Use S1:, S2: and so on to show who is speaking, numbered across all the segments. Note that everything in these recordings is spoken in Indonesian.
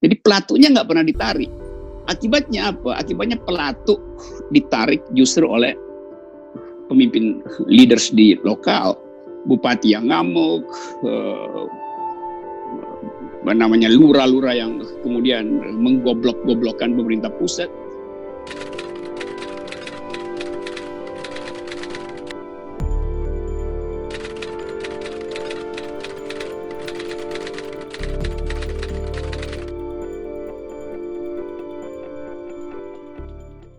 S1: Jadi pelatunya nggak pernah ditarik. Akibatnya apa? Akibatnya pelatu ditarik justru oleh pemimpin leaders di lokal, bupati yang ngamuk, lurah-lurah yang kemudian menggoblok-goblokkan pemerintah pusat.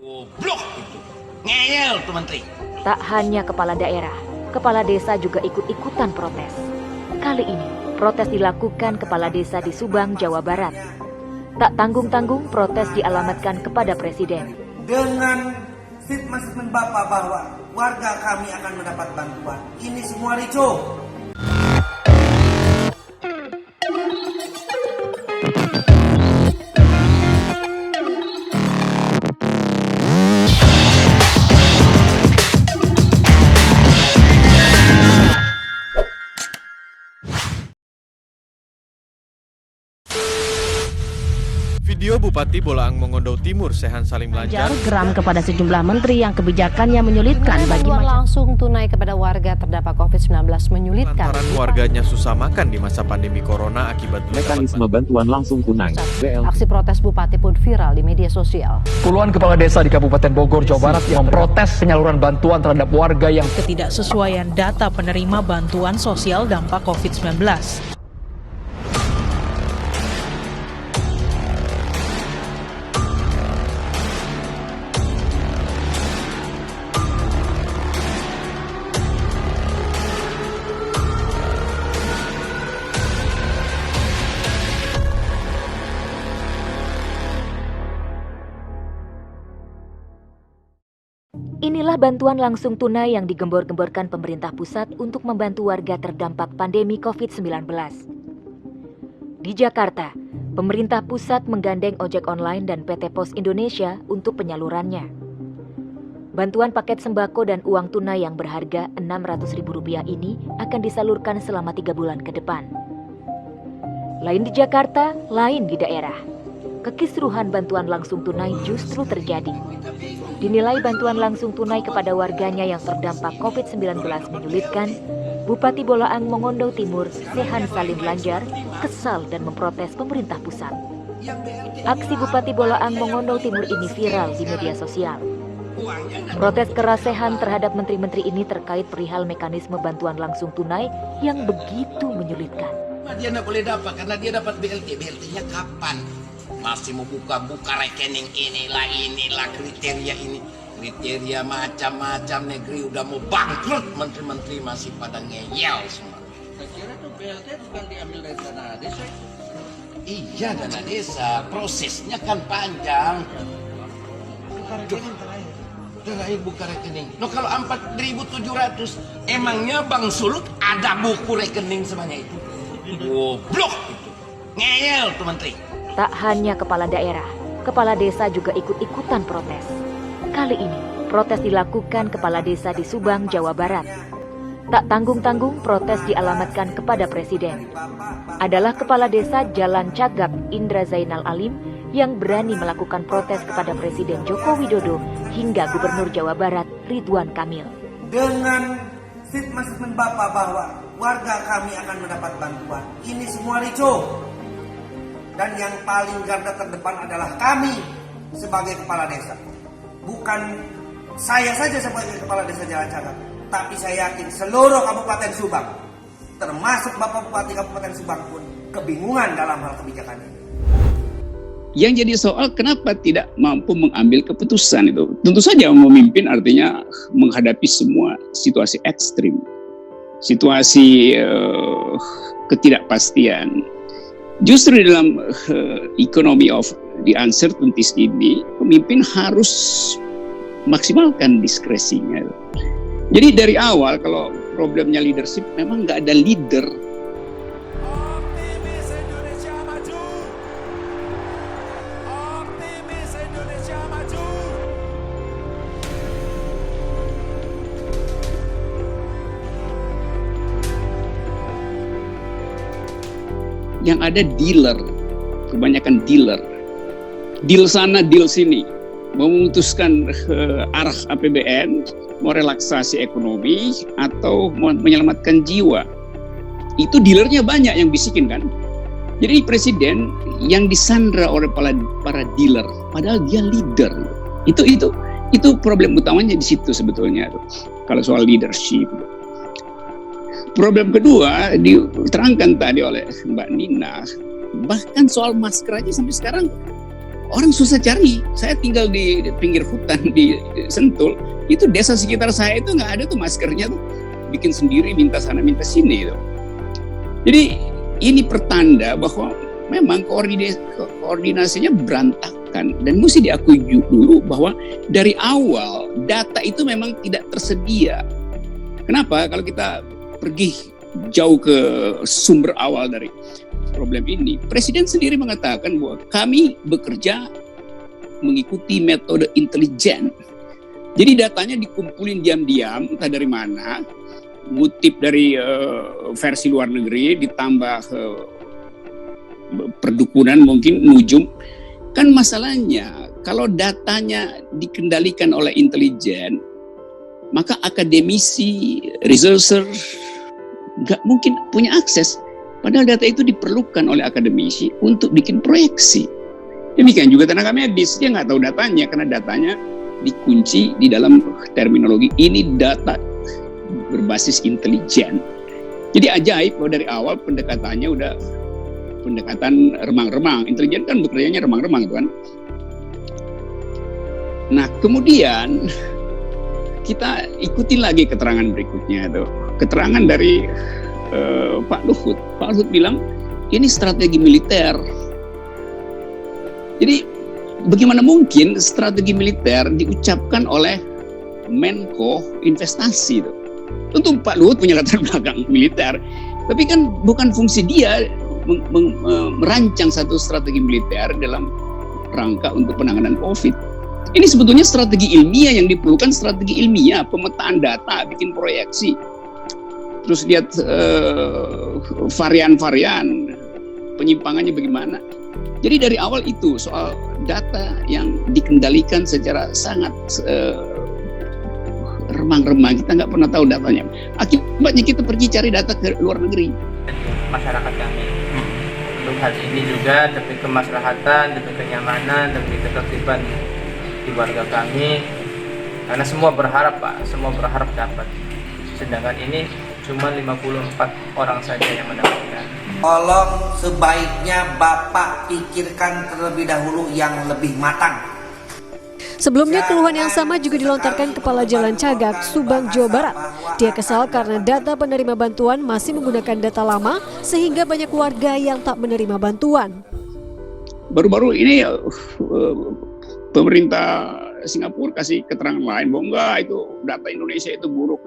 S2: Goblok itu, ngeyel tuh menteri.
S3: Tak hanya kepala daerah, kepala desa juga ikut-ikutan protes. Kali ini, protes dilakukan kepala desa di Subang, Jawa Barat. Tak tanggung-tanggung protes dialamatkan kepada Presiden.
S4: Dengan statement Bapak bahwa warga kami akan mendapat bantuan, ini semua ricuh.
S5: Video Bupati Bolaang Mongondo Timur Sehan Salim Lanjar
S6: geram kepada sejumlah menteri yang kebijakannya menyulitkan bagi
S7: bantuan langsung tunai kepada warga terdampak COVID-19 menyulitkan.
S5: lantaran warganya susah makan di masa pandemi corona akibat
S8: mekanisme bantuan langsung tunai BL.
S7: Aksi protes Bupati pun viral di media sosial.
S9: Puluhan kepala desa di Kabupaten Bogor, Jawa Barat yang memprotes penyaluran bantuan terhadap warga yang
S10: ketidaksesuaian data penerima bantuan sosial dampak COVID-19.
S3: Inilah bantuan langsung tunai yang digembor-gemborkan pemerintah pusat untuk membantu warga terdampak pandemi COVID-19. Di Jakarta, pemerintah pusat menggandeng ojek online dan PT Pos Indonesia untuk penyalurannya. Bantuan paket sembako dan uang tunai yang berharga Rp600.000 ini akan disalurkan selama 3 bulan ke depan. Lain di Jakarta, lain di daerah. Kekisruhan bantuan langsung tunai justru terjadi. Dinilai bantuan langsung tunai kepada warganya yang terdampak COVID-19 menyulitkan, Bupati Bolaang Mongondo Timur Sehan Salim Lanjar kesal dan memprotes pemerintah pusat. Aksi Bupati Bolaang Mongondo Timur ini viral di media sosial. Protes keras Sehan terhadap menteri-menteri ini terkait perihal mekanisme bantuan langsung tunai yang begitu menyulitkan.
S2: Dia nggak boleh dapat karena dia dapat BLT. BLT-nya kapan? Masih mau buka rekening inilah kriteria ini. Kriteria macam-macam, negeri udah mau bangkrut, menteri-menteri masih pada ngeyel semua.
S4: Saya kira tuh BLT bukan diambil dari dana desa.
S2: Iya, dana desa, prosesnya kan panjang.
S4: Buka rekening
S2: Terakhir buka rekening. No, kalau 4.700, emangnya Bang Sulut ada buku rekening sebanyak itu? Goblok itu, ngeyel tuh menteri.
S3: Tak hanya kepala daerah, kepala desa juga ikut-ikutan protes. Kali ini, protes dilakukan kepala desa di Subang, Jawa Barat. Tak tanggung-tanggung protes dialamatkan kepada Presiden. Adalah kepala desa Jalan Cagap Indra Zainal Alim yang berani melakukan protes kepada Presiden Joko Widodo hingga Gubernur Jawa Barat Ridwan Kamil.
S4: Dengan statement Bapak bahwa warga kami akan mendapat bantuan, ini semua ricuh. Dan yang paling garda terdepan adalah kami sebagai kepala desa. Bukan saya saja sebagai kepala desa Jalan Cagap, tapi saya yakin seluruh Kabupaten Subang, termasuk Bapak Bupati Kabupaten Subang pun kebingungan dalam hal kebijakan ini.
S1: Yang jadi soal kenapa tidak mampu mengambil keputusan itu. Tentu saja memimpin artinya menghadapi semua situasi ekstrim. Situasi ketidakpastian. Justru di dalam economy of the uncertainties ini, pemimpin harus maksimalkan diskresinya. Jadi dari awal kalau problemnya leadership memang nggak ada leader.
S5: Optimis Indonesia maju. Optimis Indonesia maju.
S1: Yang ada dealer, kebanyakan dealer. Deal sana, deal sini. Memutuskan arah APBN, mau relaksasi ekonomi, atau mau menyelamatkan jiwa. Itu dealernya banyak yang bisikin kan. Jadi presiden yang disandra oleh para dealer, padahal dia leader. Itu problem utamanya di situ sebetulnya. Kalau soal leadership. Problem kedua diterangkan tadi oleh Mbak Nina, bahkan soal masker aja sampai sekarang orang susah cari. Saya tinggal di pinggir hutan di Sentul, itu desa sekitar saya itu nggak ada tuh maskernya tuh, bikin sendiri, minta sana minta sini tuh. Jadi ini pertanda bahwa memang koordinasinya berantakan, dan mesti diakui dulu bahwa dari awal data itu memang tidak tersedia. Kenapa? Kalau kita pergi jauh ke sumber awal dari problem ini, Presiden sendiri mengatakan bahwa kami bekerja mengikuti metode intelijen. Jadi datanya dikumpulin diam-diam, entah dari mana, ngutip dari versi luar negeri, ditambah perdukunan mungkin nujum. Kan masalahnya kalau datanya dikendalikan oleh intelijen, maka akademisi, researcher nggak mungkin punya akses. Padahal data itu diperlukan oleh akademisi untuk bikin proyeksi. Demikian juga tenaga medis, dia nggak tahu datanya karena datanya dikunci di dalam terminologi ini data berbasis intelijen. Jadi ajaib bahwa dari awal pendekatannya udah pendekatan remang-remang. Intelijen kan bekerjanya remang-remang, kan. Nah, kemudian kita ikutin lagi keterangan berikutnya itu. Keterangan dari Pak Luhut. Pak Luhut bilang ini strategi militer. Jadi bagaimana mungkin strategi militer diucapkan oleh Menko Investasi itu? Tentu Pak Luhut punya latar belakang militer, tapi kan bukan fungsi dia merancang satu strategi militer dalam rangka untuk penanganan COVID. Ini sebetulnya strategi ilmiah yang diperlukan, strategi ilmiah, pemetaan data, bikin proyeksi. Terus lihat varian-varian, penyimpangannya bagaimana. Jadi dari awal itu soal data yang dikendalikan secara sangat remang-remang, kita nggak pernah tahu datanya. Akibatnya kita pergi cari data ke luar negeri.
S11: Masyarakat kami. Untuk hal ini juga demi kemaslahatan, demi kenyamanan, demi ketertiban di warga kami. Karena semua berharap, Pak, semua berharap dapat. Sedangkan ini cuma 54 orang saja yang mendapatkan.
S4: Tolong sebaiknya Bapak pikirkan terlebih dahulu yang lebih matang.
S12: Sebelumnya keluhan yang sama juga dilontarkan Kepala Jalan Cagak, Subang, Jawa Barat. Dia kesal karena data penerima bantuan masih menggunakan data lama sehingga banyak warga yang tak menerima bantuan.
S1: Baru-baru ini pemerintah Singapura kasih keterangan lain bahwa enggak, itu data Indonesia itu buruk.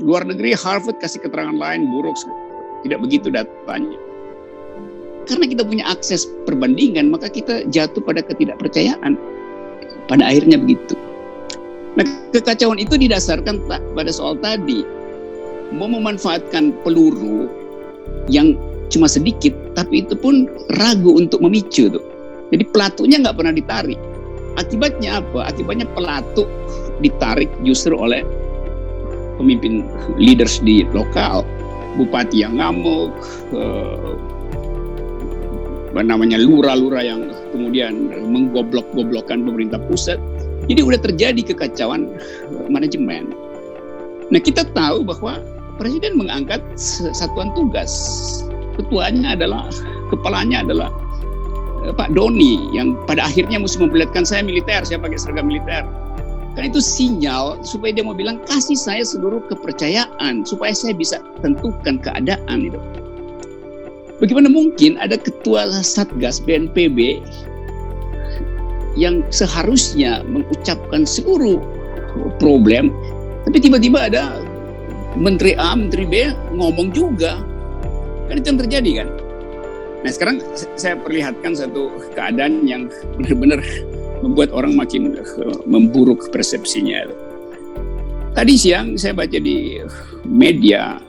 S1: Luar negeri Harvard kasih keterangan lain buruk, tidak begitu datanya. Karena kita punya akses perbandingan, maka kita jatuh pada ketidakpercayaan. Pada akhirnya begitu. Nah, kekacauan itu didasarkan pada soal tadi, mau memanfaatkan peluru yang cuma sedikit, tapi itu pun ragu untuk memicu tuh. Jadi pelatunya nggak pernah ditarik. Akibatnya apa? Akibatnya pelatu ditarik justru oleh pemimpin leaders di lokal, bupati yang ngamuk, lurah-lurah yang kemudian menggoblok-goblokkan pemerintah pusat. Jadi udah terjadi kekacauan manajemen. Nah, kita tahu bahwa Presiden mengangkat satuan tugas. Kepalanya adalah Pak Doni, yang pada akhirnya mesti memperlihatkan saya militer, saya pakai seragam militer. Kan itu sinyal supaya dia mau bilang kasih saya seluruh kepercayaan supaya saya bisa tentukan keadaan itu. Bagaimana mungkin ada ketua Satgas BNPB yang seharusnya mengucapkan seluruh problem, tapi tiba-tiba ada Menteri A, Menteri B ngomong juga. Kan itu yang terjadi kan. Nah, sekarang saya perlihatkan satu keadaan yang benar-benar membuat orang makin memburuk persepsinya. Tadi siang saya baca di media,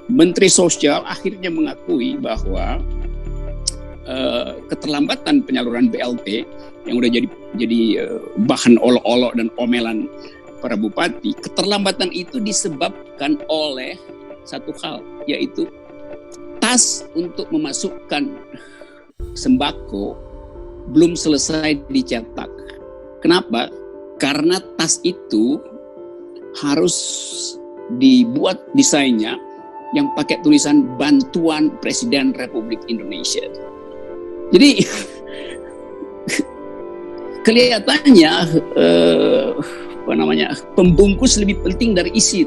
S1: Menteri Sosial akhirnya mengakui bahwa keterlambatan penyaluran BLT yang udah jadi bahan olok-olok dan omelan para bupati. Keterlambatan itu disebabkan oleh satu hal, yaitu tas untuk memasukkan sembako belum selesai dicetak. Kenapa? Karena tas itu harus dibuat desainnya yang pakai tulisan bantuan Presiden Republik Indonesia. Jadi kelihatannya pembungkus lebih penting dari isi.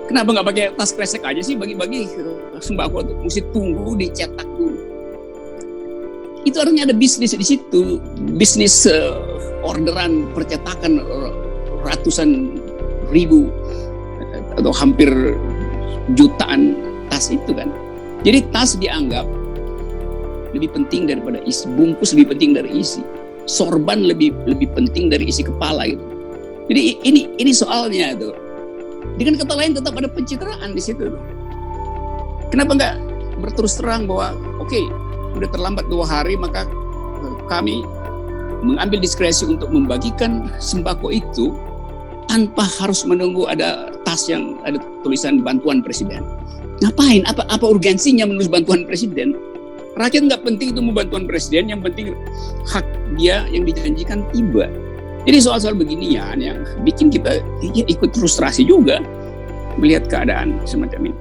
S1: Kenapa nggak pakai tas kresek aja sih, bagi-bagi sembako tuh mesti tunggu dicetak dulu. Itu artinya ada bisnis di situ, bisnis orderan percetakan ratusan ribu atau hampir jutaan tas itu kan. Jadi tas dianggap lebih penting daripada isi, bungkus lebih penting dari isi, sorban lebih penting dari isi kepala gitu. Jadi ini soalnya tuh. Dengan kata lain tetap ada pencitraan di situ. Kenapa nggak berterus terang bahwa oke, udah terlambat 2 hari maka kami mengambil diskresi untuk membagikan sembako itu tanpa harus menunggu ada tas yang ada tulisan bantuan presiden. Ngapain? Apa urgensinya menulis bantuan presiden? Rakyat nggak penting itu mau bantuan presiden, yang penting hak dia yang dijanjikan tiba. Jadi soal-soal beginian yang bikin kita ikut frustrasi juga melihat keadaan semacam ini.